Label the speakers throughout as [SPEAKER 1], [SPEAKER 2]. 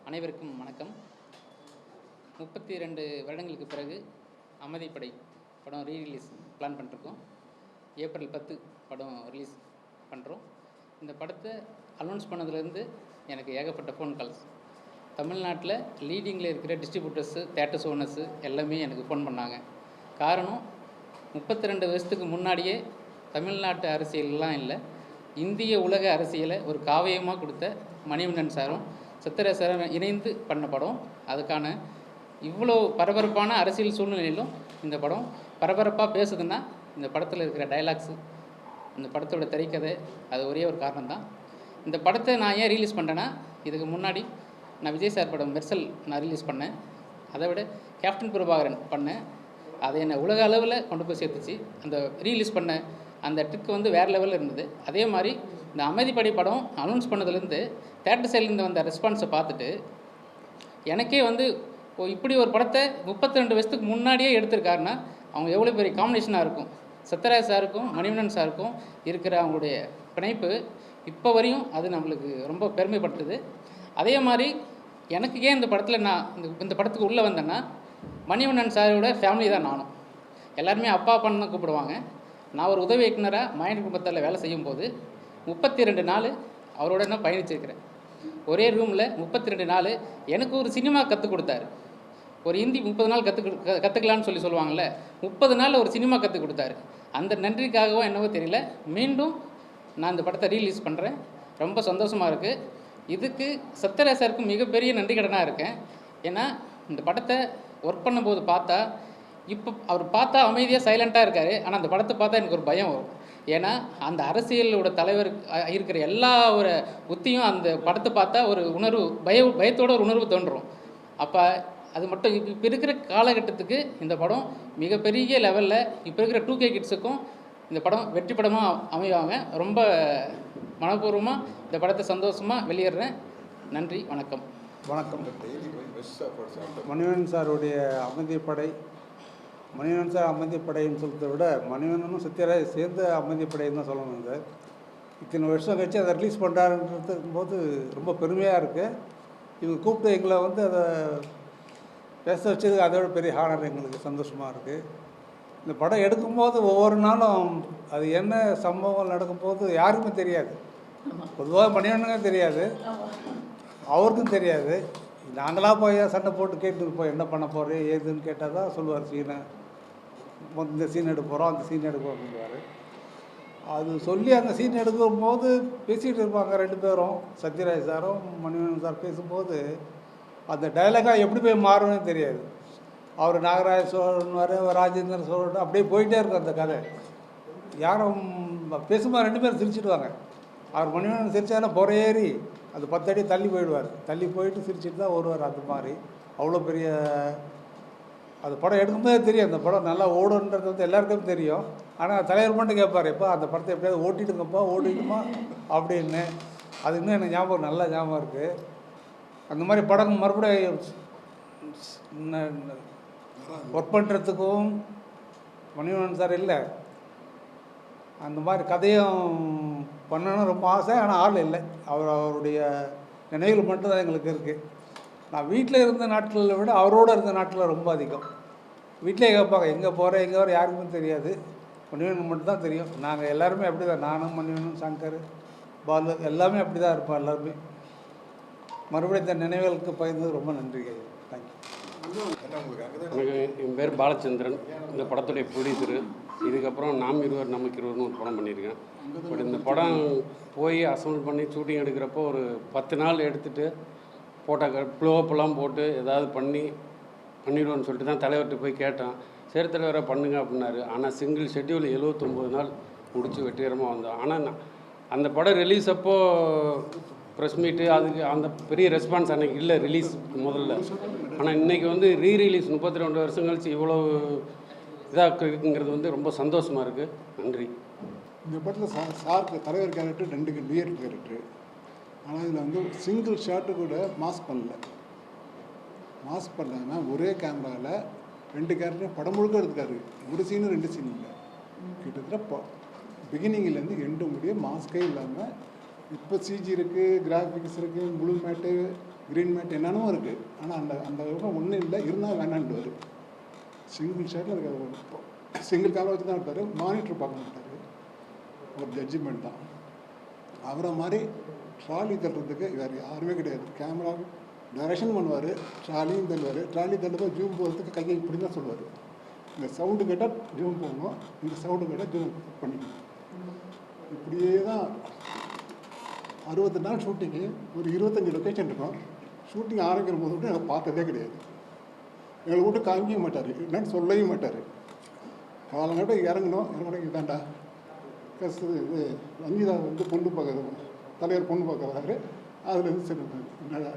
[SPEAKER 1] அனைவருக்கும் வணக்கம். 32 வருடங்களுக்கு பிறகு அமைதிப்படை படம் ரீரிலீஸ் பிளான் பண்ணிருக்கோம். ஏப்ரல் 10 படம் ரிலீஸ் பண்ணுறோம். இந்த படத்தை அனௌன்ஸ் பண்ணதுலேருந்து எனக்கு ஏகப்பட்ட ஃபோன் கால்ஸ். தமிழ்நாட்டில் லீடிங்கில் இருக்கிற டிஸ்ட்ரிபியூட்டர்ஸு, தேட்டர்ஸ் ஓனர்ஸு எல்லாமே எனக்கு ஃபோன் பண்ணாங்க. காரணம், 32 வருஷத்துக்கு முன்னாடியே தமிழ்நாட்டு அரசியல்லாம் இல்லை, இந்திய உலக அரசியலை ஒரு காவியமாக கொடுத்த மணிவண்ணன் சாரும் சத்யராஜ் சாரும் இணைந்து பண்ண படம். அதுக்கான இவ்வளோ பரபரப்பான அரசியல் சூழ்நிலையிலும் இந்த படம் பரபரப்பாக பேசுதுன்னா இந்த படத்தில் இருக்கிற டைலாக்ஸு, இந்த படத்தோட திரைக்கதை, அது ஒரே ஒரு காரணம்தான். இந்த படத்தை நான் ஏன் ரிலீஸ் பண்ணுறேன்னா, இதுக்கு முன்னாடி நான் விஜய் சார் படம் மெர்சல் நான் ரிலீஸ் பண்ணேன். அதை விட கேப்டன் பிரபாகரன் பண்ணேன். அதை என்னை உலக அளவில் கொண்டு போய் சேர்த்துச்சு. அந்த ரீலீஸ் பண்ண அந்த ட்ரிக் வேறு லெவலில் இருந்தது. அதே மாதிரி இந்த அமைதிப்படை படம் அனௌன்ஸ் பண்ணதுலேருந்து தேட்டர் சைட்லேருந்து வந்த ரெஸ்பான்ஸை பார்த்துட்டு எனக்கே இப்படி ஒரு படத்தை 32 வருஷத்துக்கு முன்னாடியே எடுத்திருக்காருன்னா அவங்க எவ்வளோ பெரிய காம்பினேஷனாக இருக்கும். சத்யராஜ் சாருக்கும் மணிவண்ணன் சாருக்கும் இருக்கிற அவங்களுடைய பிணைப்பு இப்போ வரையும் அது நம்மளுக்கு ரொம்ப பெருமைப்படுத்துது. அதே மாதிரி எனக்கு ஏன் இந்த படத்தில் நான் இந்த படத்துக்கு உள்ளே வந்தேன்னா, மணிவண்ணன் சாரோட ஃபேமிலி தான் நானும். எல்லாருமே அப்பா அப்பான்னு தான் கூப்பிடுவாங்க. நான் ஒரு உதவி இயக்குனராக மயன் குடும்பத்தில் வேலை செய்யும்போது 32 நாள் அவரோட நான் பயணிச்சிருக்கிறேன். ஒரே ரூமில் 32 நாள் எனக்கு ஒரு சினிமா கற்றுக் கொடுத்தாரு. ஒரு ஹிந்தி 30 நாள் கற்றுக்கலான்னு சொல்லுவாங்கள்ல, 30 நாள் ஒரு சினிமா கற்றுக் கொடுத்தாரு. அந்த நன்றிக்காகவும் என்னவோ தெரியல, மீண்டும் நான் இந்த படத்தை ரீலீஸ் பண்ணுறேன். ரொம்ப சந்தோஷமாக இருக்குது. இதுக்கு சத்யராஜ் சாருக்கு மிகப்பெரிய நன்றி கடனாக இருக்கேன். ஏன்னா இந்த படத்தை ஒர்க் பண்ணும்போது பார்த்தா, இப்போ அவர் பார்த்தா அமைதியாக சைலண்ட்டாக இருக்கார். ஆனால் அந்த படத்தை பார்த்தா எனக்கு ஒரு பயம் வரும். ஏன்னா அந்த அரசியலோட தலைவர் இருக்கிற எல்லா ஒரு புத்தியும் அந்த படத்தை பார்த்தா ஒரு உணர்வு, பயத்தோட ஒரு உணர்வு தோன்றும். அப்போ அது மட்டும் இப்போ இருக்கிற காலகட்டத்துக்கு இந்த படம் மிகப்பெரிய லெவலில் இப்போ இருக்கிற 2K கிட்ஸுக்கும் இந்த படம் வெற்றி படமாக அமைவாங்க. ரொம்ப மனப்பூர்வமாக இந்த படத்தை சந்தோஷமாக வெளியிடுறேன். நன்றி, வணக்கம்.
[SPEAKER 2] வணக்கம். மணிவண்ணன் சாருடைய அமைதிப்படை, மணிவண்ணன் சார் அமைதிப்படைன்னு சொல்கிறத விட மணிவண்ணனும் சத்யராஜ் சேர்ந்த அமைதிப்படைன்னு தான் சொல்லணும். சார் இத்தனை வருஷம் கழிச்சு அதை ரிலீஸ் பண்ணுறாருன்றதுக்கும் போது ரொம்ப பெருமையாக இருக்குது. இவங்க கூப்பிட்டு எங்களை அதை பேச வச்சது அதோட பெரிய ஹானர், எங்களுக்கு சந்தோஷமாக இருக்குது. இந்த படம் எடுக்கும்போது ஒவ்வொரு நாளும் அது என்ன சம்பவம் நடக்கும்போது யாருக்குமே தெரியாது. பொதுவாக மணிவண்ணனுக்கும் தெரியாது, அவருக்கும் தெரியாது. நாங்களாக போய் சண்டை போட்டு கேட்டுருப்போம், என்ன பண்ண போகிறேன் ஏதுன்னு கேட்டால் தான் சொல்லுவார். சீனை இந்த சீன் எடுக்க போகிறோம், அந்த சீன் எடுக்க போகிறோம்வார். அது சொல்லி அந்த சீன் எடுக்கும்போது பேசிகிட்டு இருப்பாங்க ரெண்டு பேரும், சத்யராஜ் சாரும் மணிவண்ணன் சார் பேசும்போது அந்த டைலாகாக எப்படி போய் மாறும்னு தெரியாது. அவர் நாகராஜ சோழன்வார், ராஜேந்திர சோழன், அப்படியே போயிட்டே இருக்கும் அந்த கதை. யாரும் பேசும்போது ரெண்டு பேரும் சிரிச்சிடுவாங்க. அவர் மணிவண்ணன் சிரிச்சாருன்னா பொறையேறி அது 10 அடி தள்ளி போயிடுவார். தள்ளி போயிட்டு சிரிச்சிட்டு தான் வருவார். அந்த மாதிரி அவ்வளோ பெரிய அது படம் எடுக்கும்போதே தெரியும் அந்த படம் நல்லா ஓடுன்றது எல்லாருக்கும் தெரியும். ஆனால் தலைவர் மட்டும் கேட்பார், எப்போ அந்த படத்தை எப்படியாவது ஓட்டிடுங்கப்பா, ஓடிடுமா அப்படின்னு. அது இன்னும் எனக்கு ஞாபகம், நல்லா ஞாபகம் இருக்குது. அந்த மாதிரி படம் மறுபடியும் ஒர்க் பண்ணுறதுக்கும் மணிவண்ணன் சார் இல்லை, அந்த மாதிரி கதையும் பண்ணணும்னு ரொம்ப ஆசை. ஆனால் ஆள் இல்லை. அவருடைய நினைவுகள் மட்டும்தான் எங்களுக்கு இருக்குது. நான் வீட்டில் இருந்த நாட்களை விட அவரோடு இருந்த நாட்களில் ரொம்ப அதிகம். வீட்டிலே கேட்பாங்க, எங்கே போகிறேன் எங்கே வர யாருக்குமே தெரியாது, மணிவண்ணன் மட்டும்தான் தெரியும். நாங்கள் எல்லாருமே அப்படி தான், நானும் மணிவண்ணன், சங்கர், பாலு எல்லாமே அப்படி தான் இருப்போம் எல்லாருமே. மறுபடியும் இந்த நினைவுகளுக்கு பயந்தது ரொம்ப நன்றி. தேங்க்யூ.
[SPEAKER 3] என் பேர் பாலச்சந்திரன், இந்த படத்துடைய ப்ரொடியூசரு. இதுக்கப்புறம் நாம் இருவர் நமக்கு இருவர்னு ஒரு படம் பண்ணியிருக்கேன். பட் இந்த படம் போய் அசம்பிள் பண்ணி ஷூட்டிங் எடுக்கிறப்போ ஒரு 10 நாள் எடுத்துகிட்டு ஃபோட்டோ ப்ளோப்பெல்லாம் போட்டு ஏதாவது பண்ணிடுவோன்னு சொல்லிட்டு தான் தலைவர்கிட்ட போய் கேட்டேன். சரி தலைவரை பண்ணுங்க அப்படின்னாரு. ஆனால் சிங்கிள் ஷெட்யூல் 79 நாள் முடித்து வெற்றிகரமாக வந்தோம். ஆனால் அந்த படம் ரிலீஸ் அப்போது ப்ரெஸ் மீட்டு அதுக்கு அந்த பெரிய ரெஸ்பான்ஸ் அன்றைக்கி இல்லை ரிலீஸ் முதல்ல. ஆனால் இன்றைக்கி ரீரிலீஸ் 32 வருஷம் கழிச்சு இவ்வளோ இதாக இருக்குங்கிறது ரொம்ப சந்தோஷமாக இருக்குது. நன்றி.
[SPEAKER 4] இந்த படத்தில் சாருக்கு தலைவர் கேரக்டர் 2 டியர் கேரக்டர். ஆனால் இதில் சிங்கிள் ஷாட்டு கூட மாஸ்க் பண்ணாமல் ஒரே கேமராவில் 2 கேரக்டர் படம் முழுக்க எடுத்துக்காரு. ஒரு சீனு 2 சீன் இல்லை, கிட்டத்தட்ட பிகினிங்லேருந்து எண்டு முடிய மாஸ்கே இல்லாமல். இப்போ சிஜி இருக்குது, கிராஃபிக்ஸ் இருக்குது, முழு மேட்டு க்ரீன் மேட் என்னென்னமோ இருக்குது. ஆனால் அந்த அந்த விவரம் ஒன்றும் இல்லை, இருந்தால் வேணான்ட்டு சிங்கிள் ஷர்ட்டில் இருக்க சிங்கிள் காலை வச்சு தான் இருப்பார். மானிட்டர் பார்க்க மாட்டார், ஒரு ஜட்ஜ்மெண்ட் தான். அவரை மாதிரி ட்ராலி தள்ளுறதுக்கு வேறு யாருமே கிடையாது. கேமரா டைரக்ஷன் பண்ணுவார், ட்ராலியும் தள்ளுவார். ட்ராலி தள்ளும்போது ஜூம் போகிறதுக்கு கையை இப்படி தான் சொல்லுவார். இந்த சவுண்டு கேட்டால் ஜூம் போகணும், இந்த சவுண்டு கேட்டால் ஜூம் பண்ணிக்கணும். இப்படியே தான் 60 நாள் ஷூட்டிங்கு, ஒரு 25 லொக்கேஷன் இருக்கும். ஷூட்டிங் ஆரம்பிக்கிற போது கூட எனக்கு பார்த்ததே கிடையாது. எங்களை விட்டு காமிக்க மாட்டார், என்னன்னு சொல்லவும் மாட்டார். காலங்கட்ட இறங்கணும், இறங்கணும் இதாண்டா கசு இது ரஞ்சிதா வந்து பொண்ணு பார்க்க தலைவர் பொண்ணு பார்க்க வராரு. அதுலேருந்து சரி என்னடா.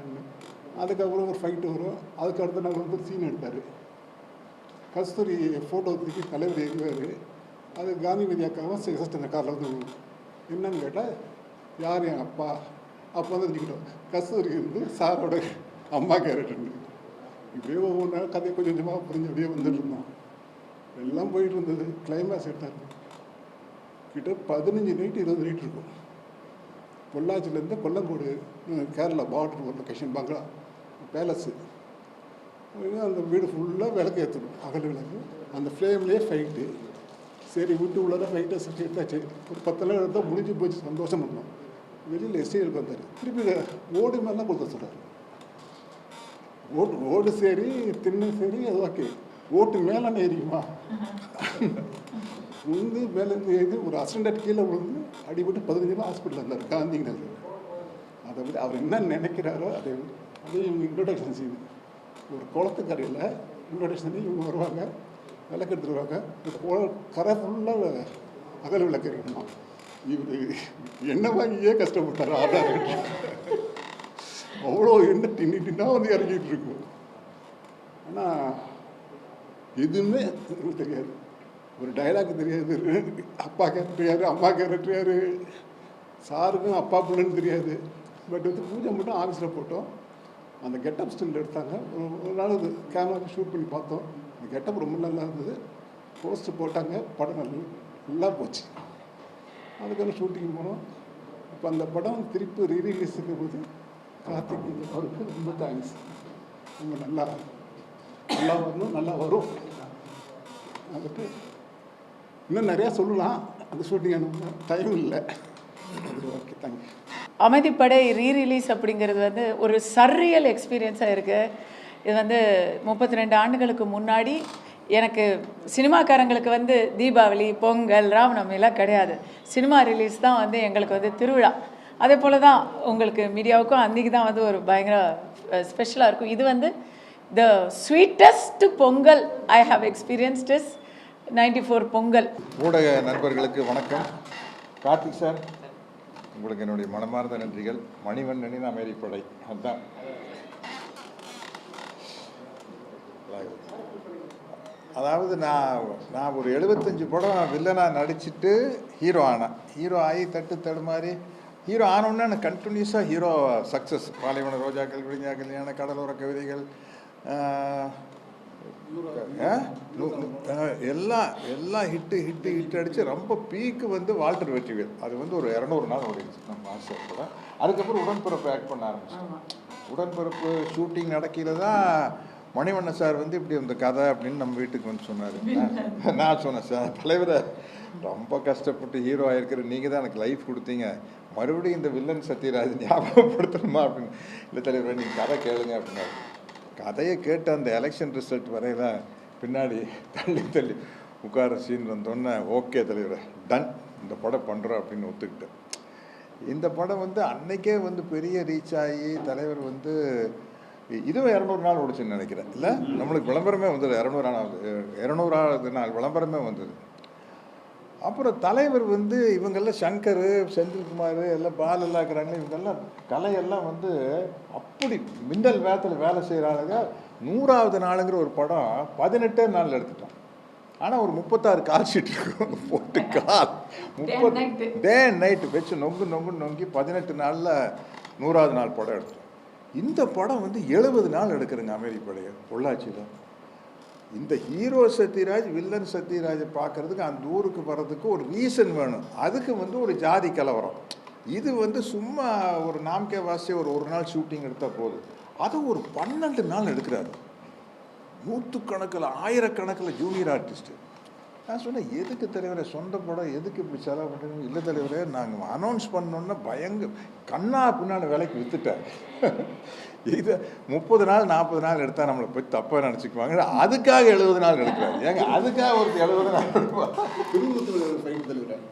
[SPEAKER 4] அதுக்கப்புறம் ஒரு ஃபைட்டு வரும். அதுக்கு அடுத்த நாள் வந்து சீன் எடுத்தார். கஸ்தூரி ஃபோட்டோ தூக்கி தலைவர் எங்குவார். அது காந்திமதி அக்காவும் சிஸ்டர் காரில் வந்து என்னன்னு கேட்டால் யார் என் அப்பா அப்போ வந்து தெரிஞ்சுக்கிட்டோம். கஸ்தூரி வந்து சாரோட அம்மா கேரக்டர்னு. இப்படியே ஒவ்வொரு நாள் கதையை கொஞ்சம் கொஞ்சமாக புரிஞ்சு அப்படியே வந்துட்டு இருந்தோம். எல்லாம் போயிட்டு இருந்தது. கிளைமேக்ஸ் எடுத்தார். கிட்ட 15 நைட்டு 20 நைட்டு இருக்கும். பொள்ளாச்சிலேருந்து கொல்லங்கோடு கேரளா பார்டர் ஒரு லொக்கேஷன் பங்களா பேலஸு. அந்த வீடு ஃபுல்லாக விளக்கு ஏற்றணும், அகல் விளக்கு. அந்த ஃப்ளேம்லேயே ஃபைட்டு. சரி வீட்டு உள்ளார ஃபைட்டை சரி எடுத்தாச்சு. ஒரு 10 நாள் எடுத்தால் முடிஞ்சு போச்சு, சந்தோஷம் பண்ணோம். வெளியில் எஸ்டிஎலுக்கு வந்தார். திருப்பி ஓடு மேலாம் கொடுத்த சொல்கிறார். ஓடு சரி, தின்னு சரி, அது ஓகே. ஓட்டு மேலே ஏறிக்குமா வந்து மேலேருந்து ஏறி ஒரு அசிஸ்டன்ட் கீழே விழுந்து அடிபட்டு 15 நாள் ஹாஸ்பிட்டலில் இருந்தார் காந்தி நகர். அதை விட அவர் என்ன நினைக்கிறாரோ அதே இவங்க இன்ட்ரொடக்ஷன் செய்யுது. ஒரு குளத்துக்கரையில் இன்ட்ரொடக்ஷன் இவங்க வருவாங்க, விளக்கு எடுத்துருவாங்க. கரை ஃபுல்லாக அகல் விளக்கு இருக்கணும். இவர் என்ன வாங்கியே கஷ்டப்பட்டார். ஆதார் அவ்வளோ எண்ணெய் டின்னா வந்து இறங்கிட்டு இருக்கும். ஆனால் எதுவுமே தெரியாது. ஒரு டைலாக் தெரியாது. அப்பா கேரக்டர் யார், அம்மா கேரக்டர் யார், சாருக்கும் அப்பா பிள்ளைன்னு தெரியாது. பட் வந்து பூஜை மட்டும் ஆஃபீஸில் போட்டோம். அந்த கெட்டப் ஸ்டில் எடுத்தாங்க. ஒரு நாள் இது கேமராவுக்கு ஷூட் பண்ணி பார்த்தோம். அந்த கெட்டப் ரொம்ப நல்லா இருந்தது. போஸ்ட்டு போட்டாங்க. படம் நல்லா போச்சு. அதுக்கான ஷூட்டிங் போனோம். இப்போ அந்த படம் திருப்பி ரீரிலீஸுக்கு போது கார்த்திக் அவருக்கு ரொம்ப தேங்க்ஸ். ரொம்ப நல்லா வரணும், நல்லா வரும். அதுக்கு இன்னும் நிறையா சொல்லலாம். அந்த ஷூட்டிங் எனக்கு டைம் இல்லை. Okay, thank you.
[SPEAKER 5] அமைதிப்படை ரீரிலீஸ் அப்படிங்கிறது வந்து ஒரு சர்ரியல் எக்ஸ்பீரியன்ஸாக இருக்குது. இது வந்து 32 ஆண்டுகளுக்கு முன்னாடி எனக்கு சினிமாக்காரங்களுக்கு வந்து தீபாவளி, பொங்கல், ராமநவமிலாம் கிடையாது. சினிமா ரிலீஸ் தான் வந்து எங்களுக்கு வந்து திருவிழா. அதே போல் தான் உங்களுக்கு மீடியாவுக்கும் அன்றைக்கி தான் வந்து ஒரு பயங்கர ஸ்பெஷலாக இருக்கும். இது வந்து the sweetest Pongal I have experienced is 94 Pongal.
[SPEAKER 6] ஊடக நண்பர்களுக்கு வணக்கம். கார்த்திக் சார், உங்களுக்கு என்னுடைய மனமார்ந்த நன்றிகள். மணிவண்ணனின் அமைதிப்படை அதுதான். அதாவது நான் ஒரு 75 படம் வில்லனாக நடிச்சுட்டு ஹீரோ ஆனேன். ஹீரோ ஆகி தடுமாறி ஹீரோ ஆனோன்னு எனக்கு கண்டினியூஸாக ஹீரோ சக்ஸஸ். பாலைவன ரோஜாக்கள், விழிஞ்சா கல்யாண, கடலோர கவிதைகள், எல்லாம் ஹிட்டு அடித்து ரொம்ப பீக்கு வந்து வால்டர் வெற்றிவேல். அது வந்து ஒரு 200 நாள் ஓடிடுச்சு நம்ம மாஸ்டர் கூட. அதுக்கப்புறம் உடன்பிறப்பு ஆக்ட் பண்ண ஆரம்பிச்சோம். உடன்பிறப்பு ஷூட்டிங் நடக்கையில் தான் மணிவண்ணன் சார் வந்து இப்படி இந்த கதை அப்படின்னு நம்ம வீட்டுக்கு வந்து சொன்னார். நான் சொன்னேன், சார் தலைவரை ரொம்ப கஷ்டப்பட்டு ஹீரோ ஆகிருக்கிற நீங்கள் தான் எனக்கு லைஃப் கொடுத்தீங்க, மறுபடியும் இந்த வில்லன் சத்யராஜ் ஞாபகப்படுத்தணுமா அப்படின்னு. இல்லை தலைவரை நீங்கள் கதை கேளுங்க அப்படின்னாரு. கதையை கேட்டு அந்த எலெக்ஷன் ரிசல்ட் வரையில பின்னாடி தள்ளி உட்கார சீன் வந்தோன்னே ஓகே தலைவரை டன், இந்த படம் பண்ணுறோம் அப்படின்னு ஒத்துக்கிட்டேன். இந்த படம் வந்து அன்னைக்கே வந்து பெரிய ரீச் ஆகி தலைவர் வந்து இதுவும் 200 நாள் ஓடிச்சுன்னு நினைக்கிறேன். இல்லை, நம்மளுக்கு விளம்பரமே வந்தது 200வது நாள் விளம்பரமே வந்தது. அப்புறம் தலைவர் வந்து இவங்கெல்லாம் சங்கர், செந்தில்குமார் எல்லாம் பாலெல்லாம் இருக்கிறாங்களே, இவங்கெல்லாம் கலையெல்லாம் வந்து அப்படி மின்னல் வேகத்தில் வேலை செய்கிறாங்க. 100வது நாளுங்கிற ஒரு படம் 18 நாளில் எடுத்துட்டோம். ஆனால் ஒரு 36 கால் ஷீட் இருக்கும் போட்டு கால் 30 டே நைட்டு வச்சு நொங்கி 18 நாளில் 100வது நாள் படம் எடுத்தோம். இந்த படம் வந்து 70 நாள் எடுக்கிறேங்க அமைதிப்படையை பொள்ளாச்சியில். இந்த ஹீரோ சத்யராஜ், வில்லன் சத்யராஜை பார்க்குறதுக்கு அந்த ஊருக்கு வர்றதுக்கு ஒரு ரீசன் வேணும். அதுக்கு வந்து ஒரு ஜாதி கலவரம். இது வந்து சும்மா ஒரு நாம்கே வாசி ஒரு நாள் ஷூட்டிங் எடுத்தால் போதும். அதை ஒரு 12 நாள் எடுக்கிறாரு. நூற்றுக்கணக்கில் ஆயிரக்கணக்கில் ஜூனியர் ஆர்டிஸ்ட்டு. நான் சொன்னேன், எதுக்கு தலைவரே சொந்த படம் எதுக்கு இப்படி செலவு பண்ணுறீங்க? இல்லை தலைவரே, நாங்கள் அனௌன்ஸ் பண்ணோன்னா கண்ணா பின்னாடி விலைக்கு விற்றுட்டேன். இதை 30 நாள் 40 நாள் எடுத்தால் நம்மளை போய் தப்பாக நினச்சிக்குவாங்க. அதுக்காக 70 நாள் எடுக்கிறாரு. ஏங்க அதுக்காக ஒரு 70 நாள் எடுப்பார்.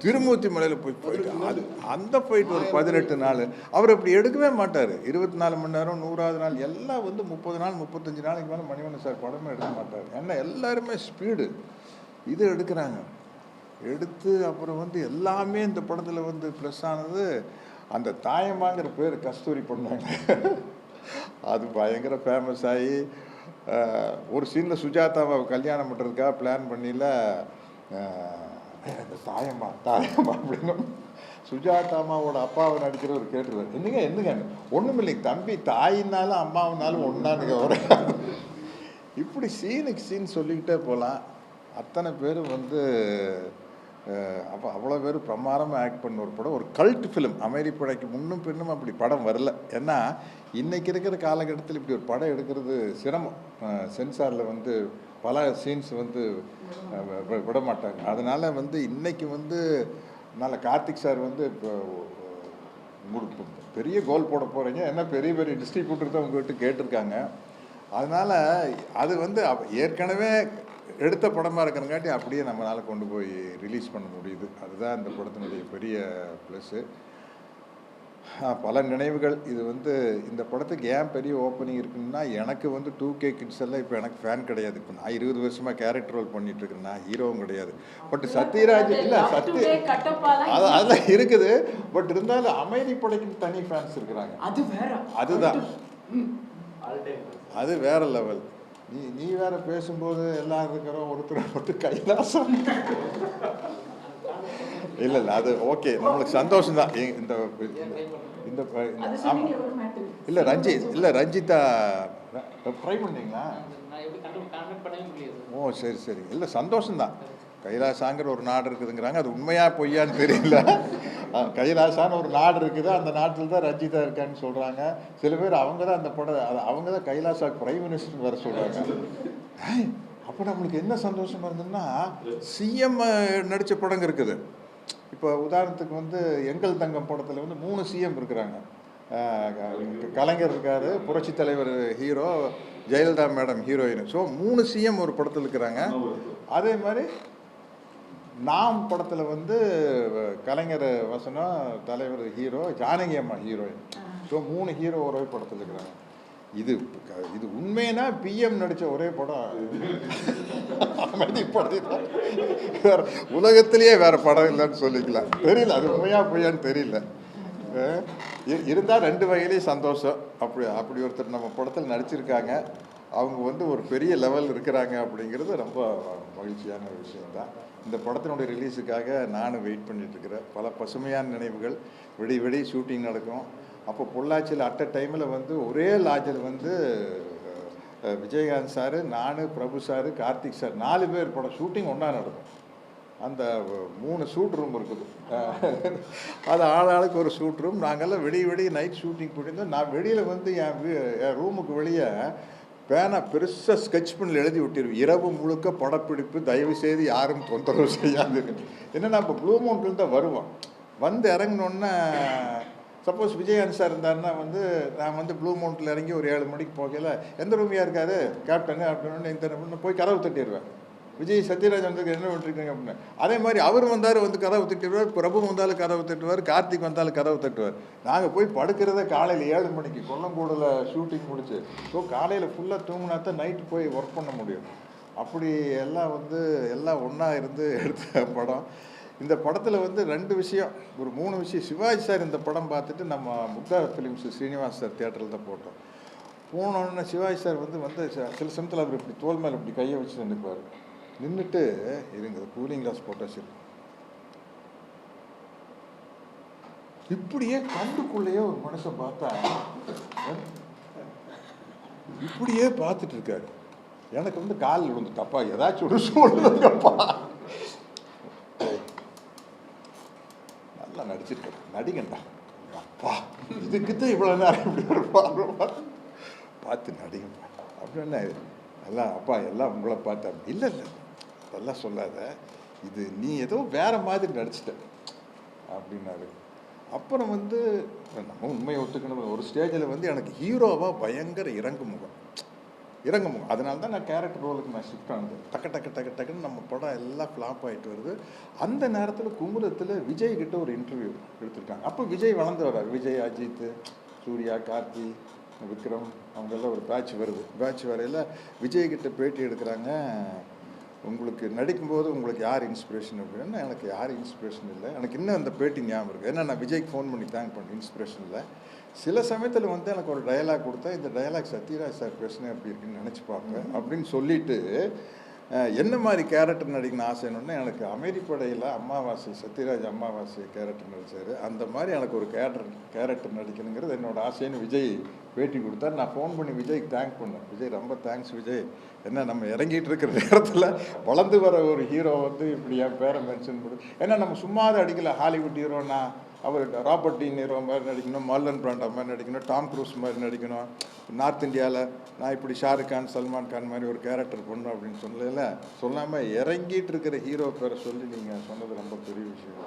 [SPEAKER 6] திருமூர்த்தி மலையில் போயிட்டு அது அந்த ஃபைட் ஒரு 18 நாள். அவர் அப்படி எடுக்கவே மாட்டார். 24 மணி நேரம் 100வது நாள் எல்லாம் 30 நாள் 35 நாளைக்கு மேலே மணிவண்ணன் சார் படமே எடுக்க மாட்டார். ஏன்னா எல்லாருமே ஸ்பீடு இது எடுக்கிறாங்க. எடுத்து அப்புறம் எல்லாமே இந்த படத்தில் ப்ளஸ் ஆனது அந்த தாயம்மாங்கிற பேர் கஸ்தூரி பண்ணாங்க. அது பயங்கர ஃபேமஸ் ஆகி ஒரு சீனில் சுஜாதாவை கல்யாணம் பண்ணுறதுக்காக பிளான் பண்ணியில் இந்த தாயம்மா அப்படின்னு சுஜாதாமாவோட அப்பாவை நடிக்கிறவர் கேட்டுருவார், என்னங்க ஒன்றும் இல்லைங்க தம்பி, தாயினாலும் அம்மாவினாலும் ஒன்றானுங்க வர. இப்படி சீனுக்கு சீன் சொல்லிக்கிட்டே போகலாம். அத்தனை பேரும் அப்போ அவ்வளோ பேர் பிரமாதமாக ஆக்ட் பண்ண ஒரு படம், ஒரு கல்ட் ஃபிலிம். அமைதிப்படைக்கு முன்னும் பின்னும் அப்படி படம் வரல. ஏன்னா இன்றைக்கி இருக்கிற காலகட்டத்தில் இப்படி ஒரு படம் எடுக்கிறது சிரமம். சென்சாரில் பல சீன்ஸ் விட மாட்டாங்க. அதனால் இன்றைக்கி நல்ல கார்த்திக் சார் இப்போ பெரிய கோல் போட போகிறீங்க, ஏன்னா பெரிய பெரிய டிஸ்ட்ரிபியூட்டர் தான் உங்கள்கிட்ட கேட்டிருக்காங்க. அதனால் அது ஏற்கனவே எடுத்த படமாக இருக்கிறங்காட்டி அப்படியே நம்மளால் கொண்டு போய் ரிலீஸ் பண்ண முடியுது. அதுதான் இந்த படத்தினுடைய பெரிய ப்ளஸ்ஸு. பல நினைவுகள். இது இந்த படத்துக்கு ஏன் பெரிய ஓப்பனிங் இருக்குன்னா, எனக்கு 2K கிட்ஸ் எல்லாம் இப்போ எனக்கு ஃபேன் கிடையாது. இப்போ நான் 20 வருஷமாக கேரக்டர் ரோல் பண்ணிட்டு இருக்கேன். நான் ஹீரோவும் கிடையாது. பட் சத்யராஜ் இல்லை அதெல்லாம் இருக்குது. பட் இருந்தாலும் அமைதிப்படைக்கு தனி ஃபேன்ஸ் இருக்கிறாங்க. அதுதான் அது வேற லெவல். நீ வேற பேசும்போது எல்லாரும் இருக்கிறோம், ஒருத்தர் கைலாசம் இல்லை அது ஓகே, நம்மளுக்கு சந்தோஷம்தான். இந்த இந்த இல்லை ரஞ்சிதா ட்ரை பண்ணீங்களா? ஓ சரி இல்லை சந்தோஷம்தான். கைலாசாங்கிற ஒரு நாடு இருக்குதுங்கிறாங்க. அது உண்மையா பொய்யான்னு தெரியல. கைலாசான்னு ஒரு நாடு இருக்குது, அந்த நாட்டில் தான் ரஞ்சிதா இருக்கான்னு சொல்கிறாங்க. சில பேர் அவங்க தான் அந்த படம், அவங்க தான் கைலாசாக்கு பிரைம் மினிஸ்டர்னு வேறு சொல்கிறாங்க. அப்போ நம்மளுக்கு என்ன சந்தோஷமாக இருந்ததுன்னா, சிஎம் நடித்த படங்க இருக்குது. இப்போ உதாரணத்துக்கு எங்கள் தங்கம் படத்தில் 3 சிஎம் இருக்கிறாங்க. கலைஞர் இருக்கார், புரட்சி தலைவர் hero, Jayalalithaa madam heroine. So 3 CM ஒரு படத்தில் இருக்கிறாங்க. அதே மாதிரி நாம் படத்தில் கலைஞர் வசனம், தலைவர் ஹீரோ, ஜானகி அம்மா ஹீரோயின். ஸோ 3 ஹீரோ ஒரே படத்தில் இருக்கிறாங்க. இது உண்மைனா பிஎம் நடித்த ஒரே படம் அமைதி படம். வேற உலகத்திலேயே வேற படம் இல்லைன்னு சொல்லிக்கலாம். தெரியல அது உண்மையா பொய்யான்னு தெரியல. இருந்தால் 2 வகையிலேயும் சந்தோஷம். அப்படி ஒருத்தர் நம்ம படத்தில் நடிச்சிருக்காங்க. அவங்க ஒரு பெரிய லெவல் இருக்கிறாங்க அப்படிங்கிறது ரொம்ப மகிழ்ச்சியான விஷயம்தான். இந்த படத்தினுடைய ரிலீஸுக்காக நானும் வெயிட் பண்ணிட்டுருக்கிறேன். பல பசுமையான நினைவுகள். விடி ஷூட்டிங் நடக்கும். அப்போ பொள்ளாச்சியில் அட் அ டைமில் ஒரே லாட்ஜில் விஜயகாந்த் சார், நான், பிரபு சார், கார்த்திக் சார் 4 பேர் படம் ஷூட்டிங் ஒன்றா நடக்கும். அந்த 3 ஷூட் ரூம் இருக்குது. அது ஆளாளுக்கு ஒரு ஷூட் ரூம். நாங்கள்லாம் விடிய நைட் ஷூட்டிங் போட்டிருந்தோம். நான் வெளியில் என் ரூமுக்கு வெளியே பேனா பெருசாக ஸ்கெட்ச் பண்ணில் எழுதி விட்டிருவேன், இரவு முழுக்க படப்பிடிப்பு, தயவு செய்து யாரும் தொந்தரவு செய்யாது. என்னென்னா இப்போ ப்ளூ மவுண்ட்லேருந்து தான் வருவோம். இறங்கினோன்னே சப்போஸ் விஜயகாந்த் சார் இருந்தாருன்னா நான் ப்ளூ மவுண்டில் இறங்கி ஒரு 7 மணிக்கு போகல, எந்த ரூமியாக இருக்காது கேப்டனு அப்படின்னு இந்த போய் கதவு தட்டிடுவேன். விஜய் சத்யராஜ் என்ன பண்ணிருக்கீங்க அப்படின்னு. அதே மாதிரி அவர் வந்தார் கதவு தட்டிடுவார், பிரபு வந்தாலும் கதவு தட்டுவார், கார்த்திக் வந்தாலும் கதவு தட்டுவார். நாங்கள் போய் படுக்கிறத காலையில் 7 மணிக்கு கொல்லங்கூடில் ஷூட்டிங் முடிச்சு. ஸோ காலையில் ஃபுல்லாக தூங்கினா தான் நைட்டு போய் ஒர்க் பண்ண முடியும். அப்படி எல்லாம் எல்லாம் ஒன்றா இருந்து எடுத்த படம். இந்த படத்தில் 2 விஷயம், ஒரு 3 விஷயம். சிவாஜி சார் இந்த படம் பார்த்துட்டு நம்ம முக்தா ஃபிலிம்ஸ் ஸ்ரீனிவாஸ் சார் தியேட்டரில் தான் போட்டோம். போனோடனே சிவாஜி சார் சில சமயத்தில் அவர் இப்படி தோல் மேலே இப்படி கையை வச்சு நின்றுப்பார். நின்றுட்டு இருங்க கூலிங் கிளாஸ் போட்டால் சரி, இப்படியே கண்டுக்குள்ளேயே ஒரு மனுஷன் பார்த்தா இப்படியே பார்த்துட்டு இருக்காரு. எனக்கு கால் விழுந்து தப்பா ஏதாச்சும் ஒரு சொல்லுங்கப்பா, நல்லா நடிச்சிருக்க நடிகண்டா அப்பா, இதுக்குதான் இவ்வளோ நேரம் இப்படி ஒரு பார்த்து நடிங்கப்பா அப்படின்னு. எல்லாம் அப்பா எல்லாம் உங்களை பார்த்தா இல்லை இல்லை அதெல்லாம் சொல்லாத, இது நீ ஏதோ வேற மாதிரி நடிச்சிட்ட அப்படின்னாரு. அப்புறம் வந்து நம்ம உண்மையை ஒத்துக்கணும், ஒரு ஸ்டேஜில் வந்து எனக்கு ஹீரோவாக பயங்கர இறங்குமுகம். அதனால தான் நான் கேரக்டர் ரோலுக்கு நான் ஷிஃப்ட் ஆனது. டக்குன்னு நம்ம படம் எல்லாம் ஃப்ளாப் ஆகிட்டு வருது. அந்த நேரத்தில் குமுதத்தில் விஜய் கிட்ட ஒரு இன்டர்வியூ எடுத்திருக்காங்க. அப்போ விஜய் வளர்ந்து வர்றார். விஜய், அஜித், சூர்யா, கார்த்தி, விக்ரம் அவங்கெல்லாம் ஒரு பேட்ச் வருது. பேட்ச் வரையில் விஜய் கிட்ட பேட்டி எடுக்கிறாங்க. உங்களுக்கு நடிக்கும்போது உங்களுக்கு யார் இன்ஸ்பிரேஷன் அப்படின்னா, எனக்கு யார் இன்ஸ்பிரேஷன் இல்லை. எனக்கு இன்னும் அந்த பேட்டி ஞாபகம் இருக்குது. ஏன்னா நான் விஜய்க்கு ஃபோன் பண்ணி தேங்க் பண்ணேன். இன்ஸ்பிரேஷன் இல்லை. சில சமயத்தில் வந்து எனக்கு ஒரு டயலாக் கொடுத்தா, இந்த டயலாக் சத்யராஜ் சார் பேசுனேன் அப்படி இருக்குன்னு நினச்சி பார்ப்பேன் அப்படின்னு சொல்லிட்டு, என்ன மாதிரி கேரக்டர் நடிக்கணும்னு ஆசைன்னு எனக்கு அமெரிப்படையில் அமாவாசை, சத்யராஜ் அமாவாசை கேரக்டர் நடித்தார். அந்த மாதிரி எனக்கு ஒரு கேரக்டர் நடிக்கணுங்கிறது என்னோடய ஆசைன்னு விஜய் பேட்டி கொடுத்தார். நான் ஃபோன் பண்ணி விஜய்க்கு தேங்க் பண்ணேன். விஜய் ரொம்ப தேங்க்ஸ் விஜய், என்ன நம்ம இறங்கிட்டு இருக்கிற நேரத்தில் வளர்ந்து வர ஒரு ஹீரோ வந்து இப்படி என் பேரை மென்ஷன் பண்ணு. ஏன்னா நம்ம சும்மாதான் அடிக்கல. ஹாலிவுட் ஹீரோனா அவர் ராபர்ட் டி நீரோ மாதிரி நடிக்கணும், மார்லன் பிராண்டோ மாதிரி நடிக்கணும், டாம் க்ரூஸ் மாதிரி நடிக்கணும். நார்த் இந்தியாவில் நான் இப்படி ஷாருக் கான், சல்மான் கான் மாதிரி ஒரு கேரக்டர் பண்ணணும் அப்படின்னு சொல்லல. சொல்லாமல் இறங்கிட்டு இருக்கிற ஹீரோ பேரை சொல்லி நீங்கள் சொன்னது ரொம்ப பெரிய விஷயம்.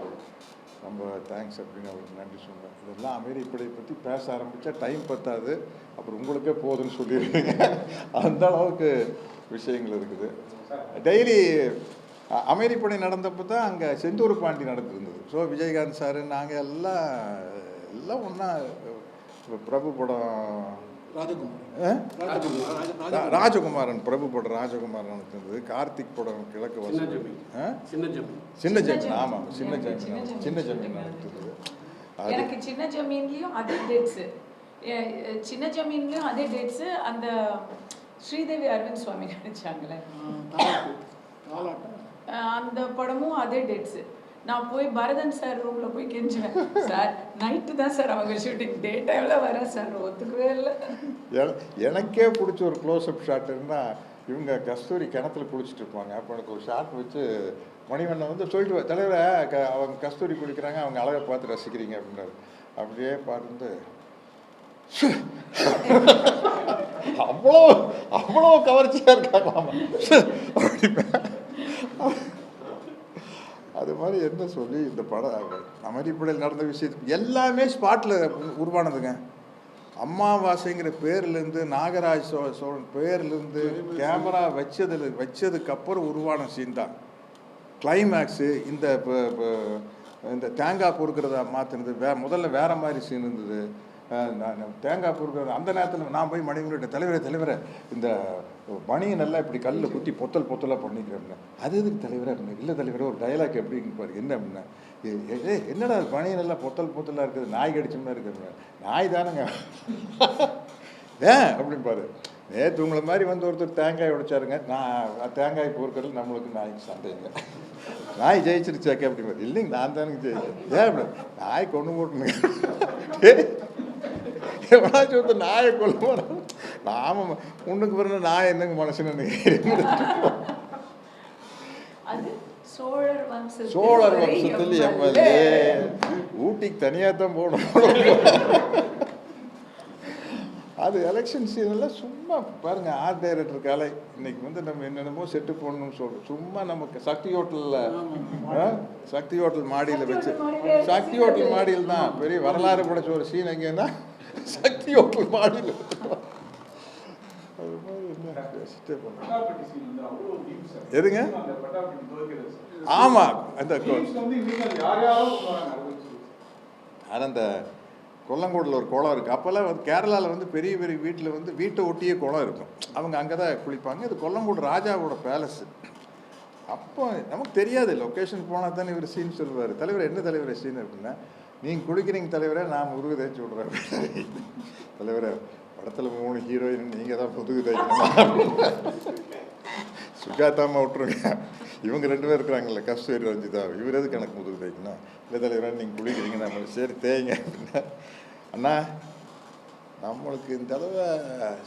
[SPEAKER 6] ரொம்ப தேங்க்ஸ் அப்படின்னு அவருக்கு நன்றி சொன்னேன். இதெல்லாம் அமெரிப்படை பற்றி பேச ஆரம்பித்தா டைம் பத்தாது, அப்புறம் உங்களுக்கே போதுன்னு சொல்லிடுவீங்க. அந்த அளவுக்கு விஷயங்கள் இருக்குது. டெய்லி அமெரிப்படை நடந்தப்போ தான் அங்கே செந்தூர் பாண்டி நடந்துருந்தது. ஸோ விஜயகாந்த் சார் நாங்கள் எல்லாம் ஒன்றா பிரபு படம் ராஜகுமாரன், பிரபு படம் ராஜகுமாரன் நடந்தது. கார்த்திக் படம் கிழக்கு வாசல், சின்ன ஜமீன், ஆமாம் சின்ன ஜமீன் நடந்தது.
[SPEAKER 5] எனக்கு சின்ன ஜமீன்லேயும் அதே டேட்ஸு, சின்ன ஜமீன்லேயும் அதே டேட்ஸு. அந்த ஸ்ரீதேவி அரவிந்த் சுவாமி நடிச்சாங்களே அந்த படமும் அதே டேட்ஸு. நான் போய் பரதன் சார் ரூமில் போய் கெஞ்சுவேன், சார் நைட்டு தான் சார் அவங்க ஷூட்டிங், டே டைமில் வரேன் சார், ஒத்துக்கவே இல்லை.
[SPEAKER 6] எனக்கே பிடிச்ச ஒரு க்ளோஸ்அப் ஷாட் இருந்தால், இவங்க கஸ்தூரி கிணத்துல குளிச்சுட்டு இருப்பாங்க. அப்போ எனக்கு ஒரு ஷாட் வச்சு மணிவண்ணன் வந்து சொல்லிட்டு, தலைவரை அவங்க கஸ்தூரி குளிக்கிறாங்க, அவங்க அழகை பார்த்து ரசிக்கிறீங்க அப்படின்னாரு. அப்படியே பார்த்து அவ்வளோ கவர்ச்சியாக இருக்காங்க. அது மாதிரி என்ன சொல்லி இந்த படம் அமெரிப்படையில் நடந்த விஷயத்துக்கு எல்லாமே ஸ்பாட்டில் உருவானதுங்க. அமாவாசைங்கிற பேர்லேருந்து, நாகராஜ் சோழன் பேர்லேருந்து, கேமரா வச்சதுக்கப்புறம் உருவான சீன் தான் கிளைமேக்ஸு. இந்த தேங்காய் பொறுக்கிறத மாற்றினது முதல்ல வேறு மாதிரி சீன் இருந்தது. தேங்காய் பொறுக்கிறது அந்த நேரத்தில் நான் போய் மணிவண்ணன் தலைவரை இந்த மணியை நல்லா இப்படி கல்லில் குத்தி பொத்தலாக பண்ணிக்கிறேன். அது எதுக்கு தலைவராக இருந்தேன்? இல்லை தலைவரை ஒரு டைலாக் எப்படின்னு பாரு என்ன அப்படின்னா, என்னடா மணியை நல்லா பொத்தலாக இருக்குது, நாய் கடிச்சோம்னா இருக்குது. நாய் தானுங்க அப்படின்னு பாரு. நேற்று உங்களை மாதிரி வந்து ஒருத்தர் தேங்காய் உடைச்சாருங்க, நான் தேங்காய் பொறுக்கிறது நம்மளுக்கு நாய்க்கு சண்டைங்க. நாய் ஜெயிச்சிருச்சாக்கே அப்படிங்கிறது. இல்லைங்க நான் தானுங்க ஜெயிச்சேன். அப்படி நாய் கொண்டு போட்டுனுங்க, எவனாச்சும் வந்து நாயை கொல்ல போனோம். நாம முன்னுக்கு பிறந்த நாய் என்னங்க மனுஷன்னு. சோழர் வம்சத்தில் எம்எல்ஏ ஊட்டிக்கு தனியாக தான் போகணும். அது எலெக்ஷன் சீசனில் சும்மா பாருங்க, ஆர்ட் டைரக்டர் கலை இன்னைக்கு வந்து நம்ம என்னென்னமோ செட்டு போடணும்னு சொல்கிறோம். சும்மா நமக்கு சக்தி ஹோட்டல் மாடியில் வச்சு, சக்தி ஹோட்டல் மாடியில் தான் பெரிய வரலாறு படைச்ச ஒரு சீன் எங்கன்னா சக்தி ஹோட்டல் மாடியில். அது மாதிரி என்ன பேசிட்டே போனோம். எதுங்க? ஆமாம், அந்த அந்த கொல்லங்கோடில் ஒரு குளம் இருக்குது. அப்போல்லாம் வந்து கேரளாவில் வந்து பெரிய பெரிய வீட்டில் வந்து வீட்டை ஒட்டியே குளம் இருக்கும். அவங்க அங்கே தான் குளிப்பாங்க. இது கொல்லங்கோடு ராஜாவோட பேலஸு. அப்போ நமக்கு தெரியாது, லொக்கேஷன் போனால் தானே இவர் சீன் சொல்லுவார். தலைவர் என்ன தலைவர் சீன் அப்படின்னா, நீங்கள் குளிக்கிறீங்க தலைவரை, நான் முருகு தேய்ச்சி விட்றேன். தலைவரை படத்தில் 3 ஹீரோயின் நீங்கள் தான் முதுகு தேய்க்கணும், சுஜாதாமா விட்டுருங்க, இவங்க 2 பேர் இருக்கிறாங்கல்ல கஸ்தூரி ரஞ்சிதா, இவர் எதுக்கு எனக்கு முதுகு தேய்க்கணும்? இல்லை தலைவராக நீங்கள் குளிக்கிறீங்க, நம்ம சரி தேய்ங்க அப்படின்னா, அண்ணா நம்மளுக்கு இந்த தடவை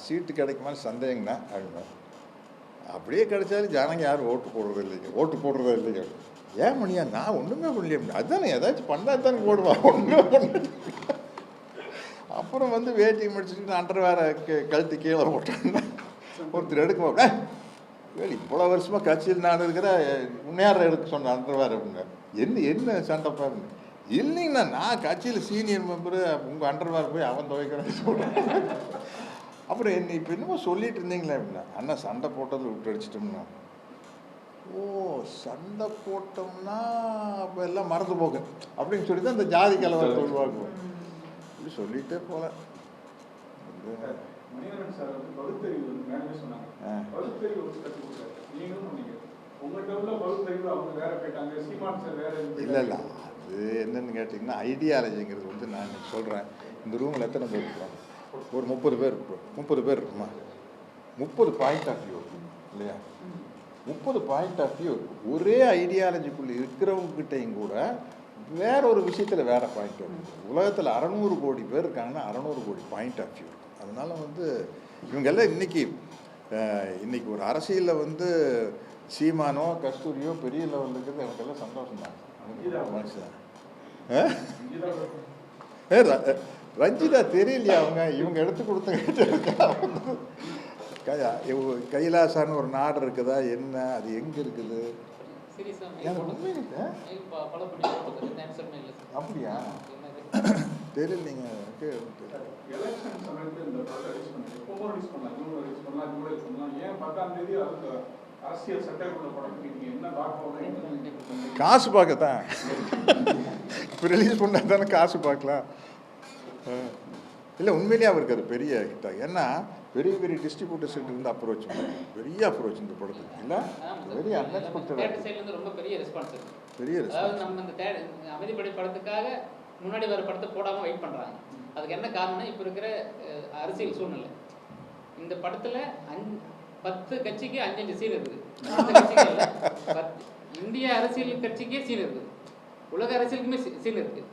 [SPEAKER 6] சீட்டு கிடைக்குமான்னு சந்தேகங்கண்ணா அப்படின்னா, அப்படியே கிடைச்சாலும் ஜனங்க யாரும் ஓட்டு போடுறதே இல்லைங்க. ஏன் மணியா, நான் ஒன்றுமே பண்ணலையே. அதுதானே ஏதாச்சும் பண்ணா தானே போடுவான், ஒன்றுமே பண்ண. அப்புறம் வந்து வேட்டி முடிச்சுட்டு அண்டர் வேற கழுத்து கீழே போட்டேன்னா ஒருத்தர் எடுக்க இவ்வளோ வருஷமாக கட்சியில் நான் இருக்கிற முன்னேற எடுக்க சொன்னேன் அண்டர் வேற அப்படிங்க. என்ன சண்டை பாருங்க. இல்லைங்கண்ணா, நான் கட்சியில் சீனியர் மெம்பரு, உங்கள் அண்டர் வேற போய் அவன் துவைக்கிறேன்னு சொல்கிறேன். அப்புறம் இப்போ என்னமோ சொல்லிட்டு இருந்தீங்களே அப்படின்னா, அண்ணா சண்டை போட்டதில் விட்டு அடிச்சிட்டோம்னா, ஓ சண்டை போட்டோம்னா அப்போ எல்லாம் மறந்து போக அப்படின்னு சொல்லி தான் இந்த ஜாதி கலவரத்தை உருவாக்குவோம். இப்படி சொல்லிட்டே போல.
[SPEAKER 4] மணிவண்ணன் சார் வந்து பகுத்தறிவு வந்து மேலே சொன்னாங்க. பகுத்தறிவு வந்து கற்றுக் கொடுத்தாரு. நீங்களும் பண்ணீங்க. உங்கள்கிட்ட உள்ள பகுத்தறிவு அவங்க வேற போயிட்டாங்க, சீமான் சார் வேற.
[SPEAKER 6] இல்லை அது என்னன்னு கேட்டிங்கன்னா, ஐடியாலஜிங்கிறது வந்து நான் இன்னைக்கு சொல்கிறேன். இந்த ரூமில் எத்தனை பேர் இருக்கிறோம்? ஒரு 30 பேர் இருக்கும். 30 பேர் இருக்குமா? 30 பாயிண்ட் ஆஃப் வியூ இல்லையா? 30 பாயிண்ட் ஆஃப் வியூ ஒரே ஐடியாலஜிக்குள்ளே இருக்கிறவங்ககிட்டையும் கூட வேற ஒரு விஷயத்தில் வேற பாயிண்ட் ஆஃப் வியூ. உலகத்தில் 600 கோடி பேர் இருக்காங்கன்னா 600 கோடி பாயிண்ட் ஆஃப் வியூ. அதனால வந்து இவங்கெல்லாம் இன்னைக்கு ஒரு அரசியலில் வந்து சீமானோ கஸ்தூரியோ பெரிய லெவலில் இருக்கிறது எனக்கெல்லாம் சந்தோஷம் தான். மனுஷன் ரஞ்சிதா தெரியலையா? இவங்க எடுத்து கொடுத்த கைலாசான்னு ஒரு நாடு இருக்குதா என்ன? அது எங்கே இருக்குது? அப்படியா? தெரியலைங்க. காசு பார்க்கத்தான் இப்போ ரிலீஸ் பண்ணா தானே காசு பார்க்கலாம். இல்லை உண்மையிலேயே அவருக்கு அது பெரிய ஹிட்டாக. ஏன்னா பெரிய பெரிய டிஸ்ட்ரிபியூட்டர்ஸ் இருந்து அப்ரோச் பெரிய அப்ரோச் இந்த படத்துக்கு இல்லை வெரி அன்எக்ஸ்பெக்டட்.
[SPEAKER 1] ரொம்ப பெரிய ரெஸ்பான்ஸ்
[SPEAKER 6] பெரிய ரெஸ்பான்ஸ்.
[SPEAKER 1] நம்ம இந்த அமைதிப்படை படத்துக்காக முன்னாடி வர படத்தை போடாமல் வெயிட் பண்ணுறாங்க. அதுக்கு என்ன காரணம்? இப்போ இருக்கிற அரசியல் சூழ்நிலை. இந்த படத்தில் 10 கட்சிக்கு 5 சீன் இருக்குது. இந்திய அரசியல் கட்சிக்கே சீன் இருக்குது, உலக அரசியலுக்குமே சீன் இருக்குது.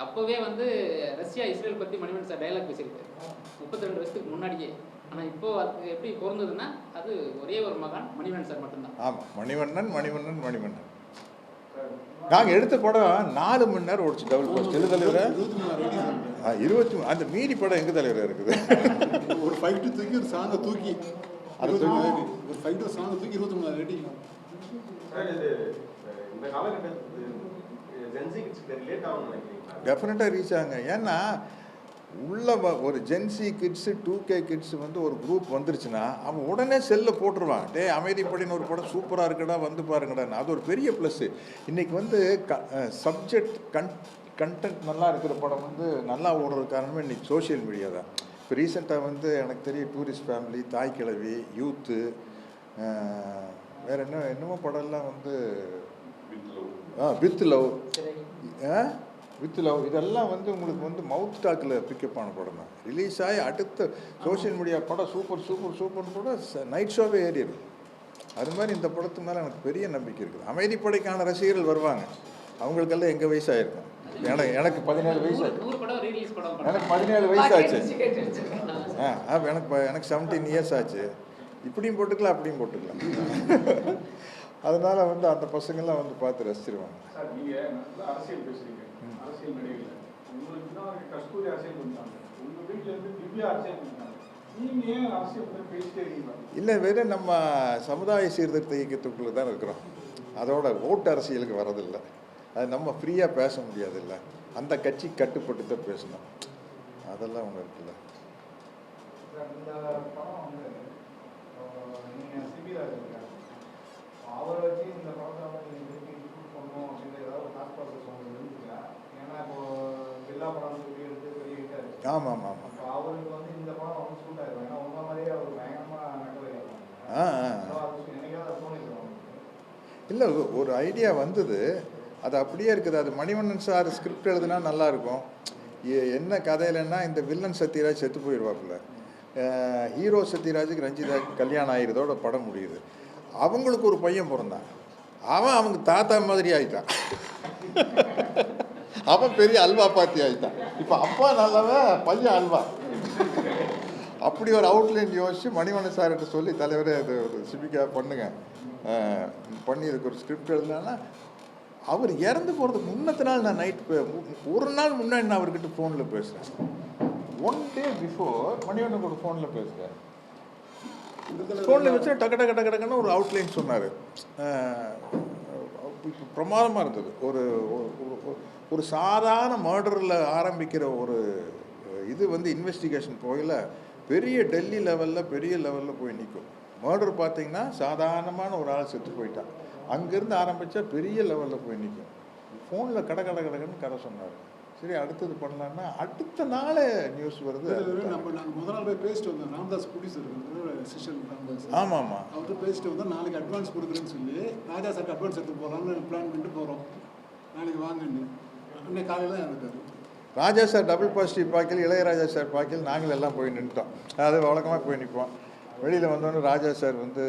[SPEAKER 1] அப்போவே வந்து ரஷ்யா இஸ்ரேல் பற்றி மணிவண்ணன் சார் டைலாக் பேசியிருக்காரு 32 வருஷத்துக்கு முன்னாடியே. ஆனால் இப்போ அது எப்படி பொருந்ததுன்னா அது ஒரே ஒரு மகான் மணிவண்ணன் சார் மட்டும்தான்.
[SPEAKER 6] ஆமாம், மணிவண்ணன். நாங்கள் எடுத்த படம் 4 மணி நேரம் ஓடிச்சு. டபுள் பாஸ் எது தலைவர்? 20. அந்த மீறி படம் எங்கே தலைவர் இருக்குது?
[SPEAKER 4] ஒரு ஃபைட்டு தூக்கி ஒரு சாங்கை தூக்கி
[SPEAKER 6] அதை தூக்கி
[SPEAKER 4] ஒரு ஃபைட்டு சாங்கை தூக்கி 23 மணி நேரம் ரேட்டிங்.
[SPEAKER 7] இந்த காலகட்டத்துக்கு
[SPEAKER 6] டெஃபினட்டாக ரீச் ஆகுங்க. ஏன்னா உள்ள ஒரு ஜென்சி கிட்ஸு 2K கிட்ஸ் வந்து ஒரு குரூப் வந்துருச்சுன்னா அவன் உடனே செல்லில் போட்டுருவான். டே அமைதிப்படின்னு ஒரு படம் சூப்பராக இருக்குடா வந்து பாருங்கடான்னு. அது ஒரு பெரிய ப்ளஸ்ஸு. இன்றைக்கி வந்து சப்ஜெக்ட் கண்டென்ட் நல்லா இருக்கிற படம் வந்து நல்லா ஓடுறது காரணமே இன்றைக்கி சோஷியல் மீடியா தான். இப்போ ரீசெண்டாக வந்து எனக்கு தெரியும் டூரிஸ்ட் ஃபேமிலி, தாய் கிழவி, யூத்து, வேறு என்னமோ படம்லாம் வந்து வித் லவ் இதெல்லாம் வந்து உங்களுக்கு வந்து மவுத் டாக்கில் பிக்கப் ஆன படம் தான். ரிலீஸ் ஆகி அடுத்த சோஷியல் மீடியா படம் சூப்பர்னு கூட நைட் ஷோவே ஏறிடும். அது மாதிரி இந்த படத்து மேலே எனக்கு பெரிய நம்பிக்கை இருக்குது. அமைதிப்படைக்கான ரசிகர்கள் வருவாங்க. அவங்களுக்கெல்லாம் எங்கள் வயசாகிருக்கும். எனக்கு 17 வயசு ஆச்சு. எனக்கு 17 வயசு ஆச்சு. எனக்கு 17 இயர்ஸ் ஆச்சு. இப்படியும் போட்டுக்கலாம் அப்படியும் போட்டுக்கலாம். அதனால வந்து அந்த பசங்கள்லாம் வந்து பார்த்து ரசிச்சிருவாங்க.
[SPEAKER 4] சார் நீங்கள் நல்லா அரசியல் பேசுகிறீங்க, அரசியல் நடிகர்கள். உங்களுக்கு தான் கஸ்தூரி அரசியல் பண்ணுறாங்க, உங்கள் வீட்டிலேருந்து திவ்யா அரசியல் பண்ணுறாங்க. நீங்கள் ஏன் அரசியல் பற்றி பேசிட்டே இருக்கீங்களா?
[SPEAKER 6] இல்லை, வெறும் நம்ம சமுதாய சீர்திருத்த இயக்கத்துக்குள்ளே தான் இருக்கிறோம். அதோட ஓட்டு அரசியலுக்கு வரதில்லை. அது நம்ம ஃப்ரீயாக பேச முடியாதில்ல. அந்த கட்சி கட்டுப்பட்டு தான் பேசணும். அதெல்லாம் ஒன்று இருக்குல்ல.
[SPEAKER 8] அவரை வச்சு இந்த படத்தை வந்து நீங்கள் இம்ப்ரூவ் பண்ணணும் அப்படின்ற ஏதாவது ஒரு தாட் ப்ராசஸ் உங்களுக்கு இருந்துச்சுன்னா, ஏன்னா இப்போ எல்லா படம் பெரிய ஹிட்டாக இருக்குது.
[SPEAKER 6] ஆமாம்.
[SPEAKER 8] இப்போ அவருக்கு வந்து இந்த படம் வந்து சூட் ஆகிடும். ஏன்னா உங்க மாதிரியே அவர் பயங்கரமாக நக்கல் என்னைக்காவது தோணிடுவோம்.
[SPEAKER 6] இல்லை, ஒரு ஐடியா வந்தது, அது அப்படியே இருக்குது. அது மணிவண்ணன் சார் ஸ்கிரிப்ட் எழுதுனா நல்லாயிருக்கும். என்ன கதையிலன்னா, இந்த வில்லன் சத்யராஜ் செத்து போயிடுவாப்புல. ஹீரோ சத்யராஜுக்கு ரஞ்சிதா கல்யாணம் ஆகிறதோட படம் முடியுது. அவங்களுக்கு ஒரு பையன் பிறந்தான். அவங்க தாத்தா மாதிரி ஆயிட்டான். அவன் பெரிய அல்வா பாத்தி ஆயிட்டான். இப்போ அப்பா நல்லவன், பையன் அல்வா. அப்படி ஒரு அவுட்லைன் யோசிச்சு மணிவண்ணன் சார்கிட்ட சொல்லி, தலைவரே அது ஒரு சிபிக்காக பண்ணுங்க பண்ணி இதுக்கு ஒரு ஸ்கிரிப்ட் எழுதுனா, அவர் இறந்து போகிறதுக்கு முன்னத்து நாள் நான் நைட் ஒரு நாள் முன்னாடி நான் அவர்கிட்ட ஃபோனில் பேசுகிறேன். 1 day before மணிவண்ணன் கூட ஃபோனில் பேசுகிறேன். ஃபோனில் வச்சு டக்கு டக்கு டக்கு டக்குன்னு ஒரு அவுட்லைன் சொன்னார். இப்போ பிரமாதமாக இருந்தது. ஒரு ஒரு சாதாரண மர்டரில் ஆரம்பிக்கிற ஒரு இது வந்து இன்வெஸ்டிகேஷன் போகல பெரிய டெல்லி லெவலில் பெரிய லெவலில் போய் நிற்கும். மர்டர் பார்த்தீங்கன்னா சாதாரணமான ஒரு ஆள் செத்து போயிட்டான், அங்கேருந்து ஆரம்பித்தா பெரிய லெவலில் போய் நிற்கும். ஃபோனில் கடன்னு கதை சொன்னார். சரி அடுத்தது பண்ணலான்னா அடுத்த நாளே நியூஸ் வருது.
[SPEAKER 4] நாங்கள் முதல் நாள் போய் பேசிட்டு வந்தோம். ராம்தாஸ் ப்ரொடியூசர் சிஷன் ராம்தாஸ்.
[SPEAKER 6] ஆமாம்
[SPEAKER 4] அவர்கிட்ட பேசிட்டு வந்தோம். நாளைக்கு அட்வான்ஸ் கொடுக்குறேன்னு சொல்லி ராஜா சார்க்கு அட்வான்ஸ் எடுத்து போகலான்னு பிளான் பண்ணிட்டு போகிறோம். நாளைக்கு வாங்கன்னு அன்னைக்கு காலையில் இருக்காரு.
[SPEAKER 6] ராஜா சார் டபுள் பாசிட்டிவ் பார்க்கல, இளையராஜா சார் பார்க்கல, நாங்கள் எல்லாம் போய் நின்றுட்டோம். அது வழக்கமாக போய் நிற்போம். வெளியில் வந்தோடனே ராஜா சார் வந்து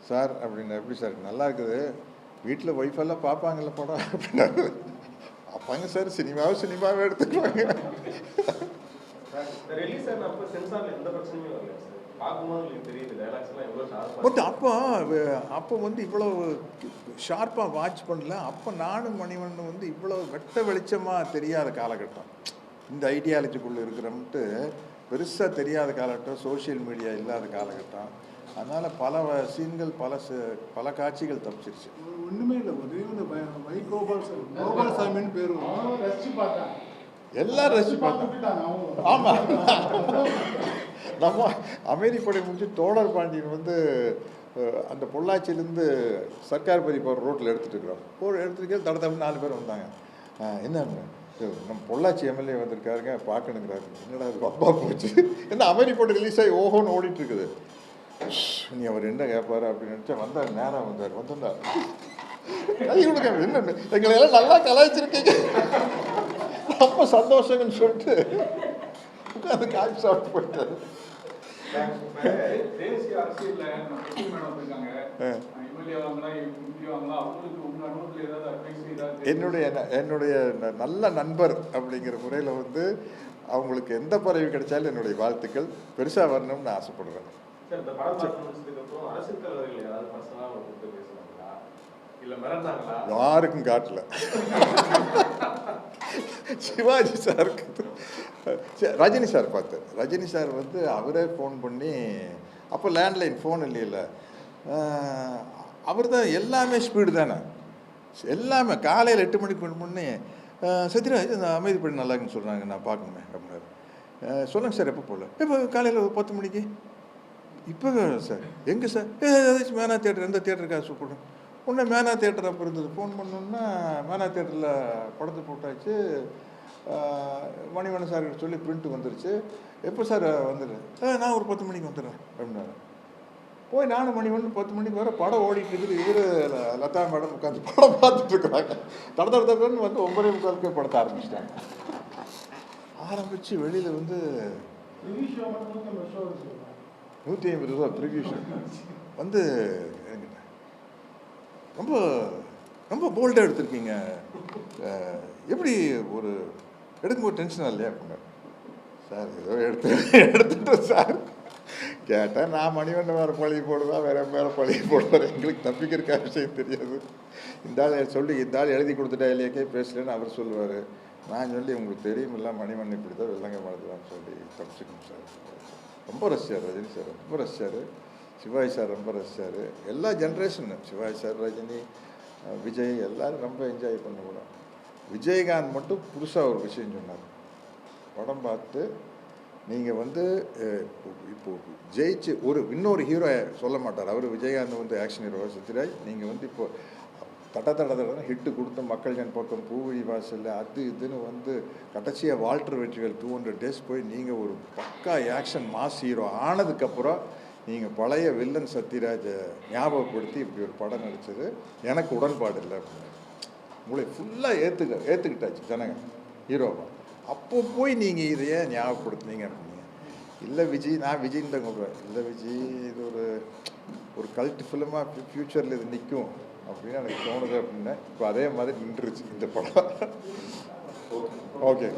[SPEAKER 6] சார் அப்படின்னு, எப்படி சார் நல்லா இருக்குது, வீட்டில் ஒய்ஃபெல்லாம் பார்ப்பாங்கல்ல படம் அப்படின்னாரு. அப்பாங்க சார் சினிமாவே எடுத்துக்குவாங்க. பட் அப்போ வந்து இவ்வளோ ஷார்ப்பாக வாட்ச் பண்ணல. அப்போ நானும் மணிவண்ணன் வந்து இவ்வளோ வெட்ட வெளிச்சமாக தெரியாத காலகட்டம், இந்த ஐடியாலஜிக்குள்ளே இருக்கிறோம்ட்டு பெருசாக தெரியாத காலகட்டம், சோஷியல் மீடியா இல்லாத காலகட்டம். அதனால் பல சீன்கள் பல காட்சிகள் தப்பிச்சிருச்சு.
[SPEAKER 4] ஒன்றுமே இல்லை, ஒரே ஒரு கோபால்சாமின்னு பேர் ரசிச்சு பார்த்தேன்.
[SPEAKER 6] எல்லாரும் ரசிச்சு பார்த்தாங்க. ஆமாம், நம்ம அமைதிப்படை முடிஞ்சு தோழர் பாண்டியன் வந்து அந்த பொள்ளாச்சியிலேருந்து சர்க்கார் பதி போகிற ரோட்டில் எடுத்துகிட்டு இருக்கிறோம். எடுத்துகிட்டு தடவை 4 பேர் வந்தாங்க. என்ன நம்ம பொள்ளாச்சி எம்எல்ஏ வந்திருக்காருங்க பார்க்கணுங்கிறாரு. என்னடா அது அப்பா போச்சு, என்ன அமைதிப்படை ரிலீஸ் ஆகி ஓஹோன்னு ஓடிட்டு இருக்குது. நீ அவர் என்ன கேட்பாரு அப்படின்னு நினச்சா வந்தார். நேராக வந்தார் என்ன எங்களை எல்லாம் நல்லா கலாய்ச்சிருக்கீங்க, ரொம்ப சந்தோஷங்கன்னு சொல்லிட்டு உட்காந்து காய்ச்சி சாப்பிட்டு போயிட்டாரு. என்னுடைய நல்ல நண்பர் அப்படிங்கிற முறையில் வந்து அவங்களுக்கு எந்த பதவி கிடைச்சாலும் என்னுடைய வாழ்த்துக்கள். பெருசாக வரணும்னு ஆசைப்படுறேன். யாருக்கும் காட்டல. சிவாஜி சாருக்கு, ரஜினி சார் பார்த்தார். ரஜினி சார் வந்து அவரே ஃபோன் பண்ணி, அப்போ லேண்ட்லைன் ஃபோன் இல்லையில, அவர் தான் எல்லாமே ஸ்பீடு தானே, எல்லாமே காலையில் 8 மணிக்கு ஃபோன் பண்ணி சத்யராஜ் இந்த அமைதிப்படி நல்லா இருக்குன்னு சொல்கிறாங்க, நான் பார்க்கணுமே அப்படின்னாரு. சொல்லுங்கள் சார் எப்போ போகல, இப்போ காலையில் 10 மணிக்கு. இப்போ சார் எங்கே சார், ஏதாச்சும் மேனா தியேட்டர், எந்த தியேட்டருக்காக கூப்பிடுறேன். உடனே மேனா தியேட்டர் அப்போ இருந்தது. ஃபோன் பண்ணோன்னா மேனா தியேட்டரில் படத்தை போட்டாச்சு. மணிவண்ணன் சார் சொல்லி பிரிண்ட்டு வந்துருச்சு. எப்போ சார் வந்துடு, நான் ஒரு 10 மணிக்கு வந்துடுறேன் அப்படின்னாரு. போய் நானும் மணிவண்ணன் 10 மணிக்கு வர படம் ஓடிட்டு இருக்குது. இவர் லதா மேடம் உட்காந்து படம் பார்த்துட்டு இருக்கிறாங்க. தடத்தடன்னு வந்து 9:45 படத்தை ஆரம்பிச்சிட்டாங்க. ஆரம்பித்து வெளியில் வந்து 150 ரூபா ப்ரிவியூ ஷோ வந்து ரொம்ப ரொம்ப போல்டாக எடுத்திருக்கீங்க, எப்படி ஒரு எடுக்கும்போது டென்ஷனாக இல்லையா அப்படின்னா. சார் ஏதோ எடுத்துட்டோம் சார். கேட்டால் நான் மணிவண்ணன் வேறு பழகி போடுவேன், வேறு மேலே பழகி போடுவார், எங்களுக்கு தப்பிக்கிறக்கா விஷயம் தெரியாது. இந்த ஆள் சொல்லி இந்த ஆள் எழுதி கொடுத்துட்டா இல்லையாக்கே பேசலன்னு அவர் சொல்லுவார். நான் சொல்லி உங்களுக்கு தெரியுமில்ல மணிவண்ணன் இப்படி தான் வெள்ளங்க மறந்துவான்னு சொல்லி தப்பிச்சுக்கணும் சார். ரொம்ப ரசிச்சார் ரஜினி சார், ரொம்ப ரசிச்சார். சிவாஜி சார் ரொம்ப ரசிச்சார். எல்லா ஜென்ரேஷனு சிவாஜி சார், ரஜினி, விஜய் எல்லோரும் ரொம்ப என்ஜாய் பண்ண கூட. விஜயகாந்த் மட்டும் புதுசாக ஒரு விஷயம் சொன்னார். படம் பார்த்து நீங்கள் வந்து இப்போது ஜெயிச்சு இன்னொரு ஹீரோ சொல்ல மாட்டார் அவர். விஜயகாந்த் வந்து ஆக்ஷன் ஹீரோ, சத்யராஜ் நீங்கள் வந்து இப்போது தட ஹிட்டு கொடுத்து மக்கள் ஜன் பக்கம், பூவழி வாசல், அது இதுன்னு வந்து கடைசியாக வால்டர் வெற்றிவேல் 200 டேஸ் போய் நீங்கள் ஒரு பக்கா ஆக்ஷன் மாஸ் ஹீரோ ஆனதுக்கப்புறம் நீங்கள் பழைய வில்லன் சத்யராஜை ஞாபகப்படுத்தி இப்படி ஒரு படம் நடித்தது எனக்கு உடன்பாடு இல்லை அப்படின்னு. உங்களை ஃபுல்லாக ஏற்றுக்கிட்டாச்சு ஜனங்க ஹீரோவா. அப்போ போய் நீங்கள் இதையே ஞாபகப்படுத்துனீங்க அப்படிங்க. இல்லை விஜய், நான் விஜய்ன்னு தான் சொல்கிறேன். இல்லை விஜய் இது ஒரு கல்ட் ஃபிலிமாக ஃப்யூச்சரில் இது நிற்கும் அப்படின்னு எனக்கு தோணுது அப்படின்னா இப்போ அதே மாதிரி நின்றுச்சு இந்த படம். ஓகே.